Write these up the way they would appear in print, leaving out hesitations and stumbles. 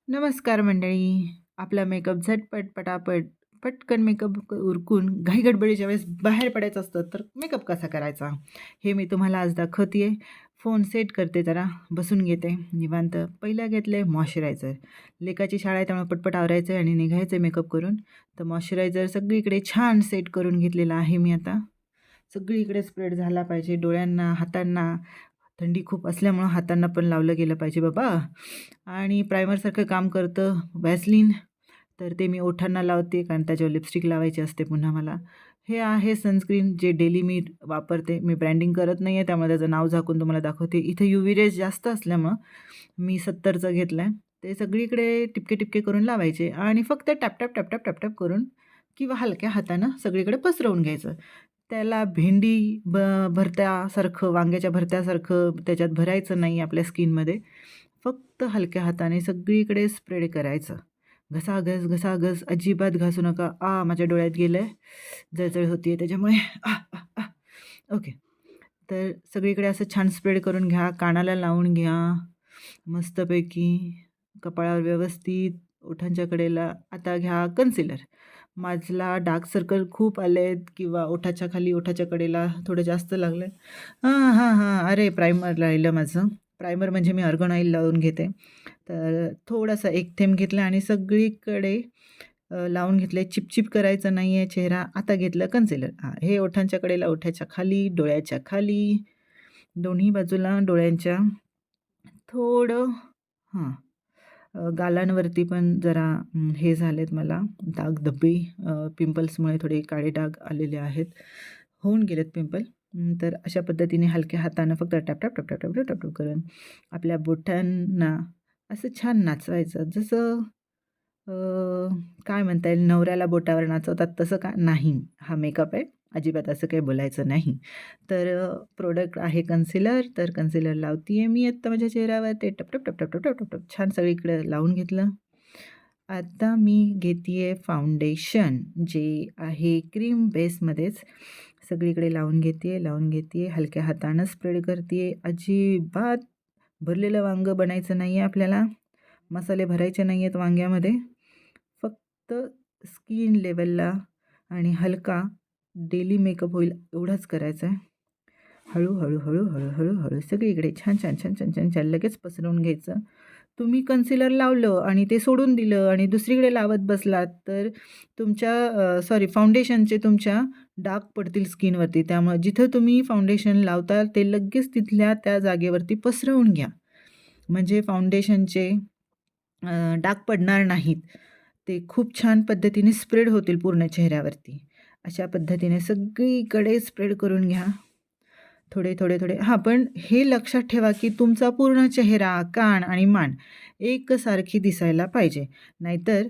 नमस्कार मंडळी. आपला मेकअप झटपट, पटापट, पटकन मेकअप उरकून घाई-गडबडीच्या वेळेस बाहेर पडायचं असतं, तर मेकअप कसा करायचा? हे मी तुम्हाला आज दाखवते फोन सेट करते जरा, बसून घेते निवांत. पहिला घेतले मॉइश्चरायझर. लेकाची शाळा आहे त्यामुळे पटपट आवरायचं आहे आणि निघायचं मेकअप करून. तर मॉइश्चरायझर सगळीकडे छान सेट करून घेतलेला आहे मी आता. सगळीकडे स्प्रेड झाला पाहिजे डोळ्यांना, हातांना. थंडी खूप असल्यामुळं हातांना पण लावलं गेलं पाहिजे बाबा. आणि प्रायमरसारखं काम करतं व्हॅसलीन, तर ते मी ओठांना लावते कारण त्याच्यावर लिपस्टिक लावायची असते पुन्हा मला. हे आहे सनस्क्रीन जे डेली मी वापरते. मी ब्रँडिंग करत नाही आहे त्यामुळे त्याचं नाव झाकून तुम्हाला दाखवते. इथं UV रेज जास्त असल्यामुळं मी 70चं घेतलं आहे. ते सगळीकडे टिपके-टिपके करून लावायचे आणि फक्त टॅप-टॅप, टॅप-टॅप, टॅप-टॅप करून किंवा हलक्या हातानं सगळीकडे पसरवून घ्यायचं. त्याला भेंडी भरत्यासारखं, वांग्याच्या भरत्यासारखं त्याच्यात भरायचं नाही आपल्या स्किनमध्ये. फक्त हलक्या हाताने सगळीकडे स्प्रेड करायचं. घसाघस, घसाघस अजिबात घासू नका. माझ्या डोळ्यात गेलंय. जळजळ होतीये त्याच्यामुळे. ओके. तर सगळीकडे असं छान स्प्रेड करून घ्या. कानाला लावून घ्या मस्तपैकी. कपाळावर व्यवस्थित, ओठांच्या कडेला. आता घ्या कन्सिलर. माझला डार्क सर्कल खूप आलेत किंवा ओठाच्या खाली, ओठाच्या कडेला थोडं जास्त लागलं अरे प्रायमर राहिलं माझं. प्रायमर म्हणजे मी अर्गन ऑइल लावून घेते. तर थोडासा एक थेंब घेतला आणि सगळीकडे लावून घेतलं आहे. चिपचिप करायचं नाही आहे चेहरा. आता घेतलं कन्सिलर. हे ओठांच्या कडेला, ओठाच्या खाली, डोळ्याच्या खाली, दोन्ही बाजूला डोळ्यांच्या. थोडं हां, गालांवरती पण जरा हे झालेत मला डाग, धब्बे, पिंपल्समुळे थोडे काळे डाग आलेले आहेत. होऊन गेलेत पिंपल. तर अशा पद्धतीने हलक्या हातानं फक्त टॅप-टॅप, टॅप-टॅप, टॅप-टॅप, टॅप-टॅप करून आपल्या बोटांना असं छान नाचवायचं. जसं अ, काय म्हणता येईल, नवऱ्याला बोटावर नाचवतात तसं का नाही. हा मेकअप आहे. अजिबात असं काही बोलायचं नाही. तर प्रोडक्ट आहे कन्सिलर. तर कन्सिलर लावते आहे मी आत्ता माझ्या चेहऱ्यावर. ते टप-टप, टप-टप, टप-टप, टप-टप छान सगळीकडे लावून घेतलं. आता मी घेते आहे फाउंडेशन, जे आहे क्रीम बेसमध्येच. सगळीकडे लावून घेते आहे, हलक्या हातानं स्प्रेड करते आहे. अजिबात भरलेलं वांगं बनायचं नाही आहे आपल्याला. मसाले भरायचे नाही आहेत वांग्यामध्ये. फक्त स्किन लेवलला आणि हलका डेली मेकअप होईल एवढाच करायचा आहे. हळूहळू, हळूहळू, हळूहळू सगळीकडे छान छान छान छान छान छान लगेच पसरवून घ्यायचं. तुम्ही कन्सिलर लावलं आणि ते सोडून दिलं आणि दुसरीकडे लावत बसलात तर तुमच्या फाउंडेशनचे तुमच्या डाग पडतील स्किनवरती. त्यामुळे जिथं तुम्ही फाउंडेशन लावता ते लगेच तिथल्या त्या जागेवरती पसरवून घ्या. म्हणजे फाउंडेशनचे डाग पडणार नाहीत. ते खूप छान पद्धतीने स्प्रेड होतील पूर्ण चेहऱ्यावरती. अशा पद्धतीने सगळीकडे स्प्रेड करून घ्या. थोडे, थोडे, थोडे पण हे लक्षात ठेवा की तुमचा पूर्ण चेहरा, कान आणि मान एकसारखी दिसायला पाहिजे. नाहीतर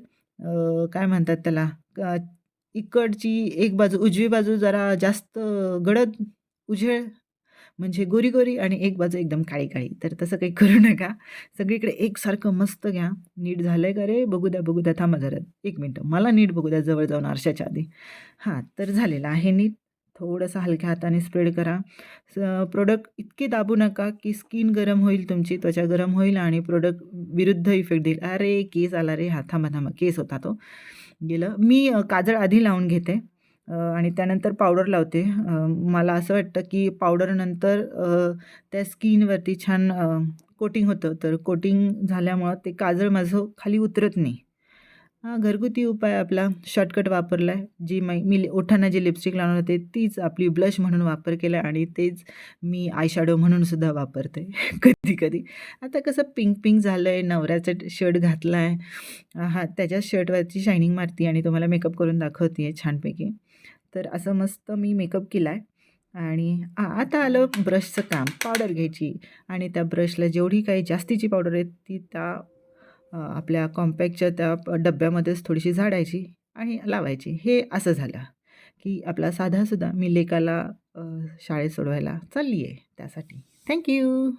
काय म्हणतात त्याला, इकडची एक बाजू, उजवी बाजू जरा जास्त गडद उजेळ म्हणजे गोरी-गोरी आणि एक बाजू एकदम काळी-काळी. तर तसं काही करू नका. सगळीकडे एकसारखं मस्त घ्या. नीट झालंय का रे? बघू द्या, बघू द्या. थांबा जरा 1 मिनिटं. मला नीट बघू द्या जवळ जाऊन आरशाच्या आधी. तर झालेलं आहे नीट. थोडंसं हलक्या हाताने स्प्रेड करा. प्रोडक्ट इतके दाबू नका की स्किन गरम होईल, तुमची त्वचा गरम होईल आणि प्रोडक्ट विरुद्ध इफेक्ट देईल. अरे केस आला रे! थांबा, थांबा. केस होता तो. गेलं. मी काजळ आधी लावून घेते आणि त्यानंतर पावडर लावते. मला असं वाटतं की पावडरनंतर त्या स्किनवरती छान कोटिंग होतं. तर कोटिंग झाल्यामुळं ते काजळ माझं खाली उतरत नाही. घरगुती उपाय आपला शॉर्टकट वापरला आहे. जी मी ओठांना जी लिपस्टिक लावणार होते तीच आपली ब्लश म्हणून वापर केला आणि तेच मी आय शॅडो म्हणून सुद्धा वापरते कधी-कधी. आता कसं पिंक-पिंक झालं आहे, नवऱ्याचा शर्ट घातला आहे. त्याच्या शर्टवरची शायनिंग मारते आणि तुम्हाला मेकअप करून दाखवते आहे छानपैकी. तर असं मस्त मी मेकअप केला आहे आणि आता आलं ब्रशचं काम. पावडर घ्यायची आणि त्या ब्रशला जेवढी काही जास्तीची पावडर आहे ती त्या आपल्या कॉम्पॅक्टच्या त्या डब्यामध्येच थोडीशी झाडायची आणि लावायची. हे असं झालं की आपला साधासुद्धा मी लेकाला शाळेत सोडवायला चालली आहे त्यासाठी. Thank you.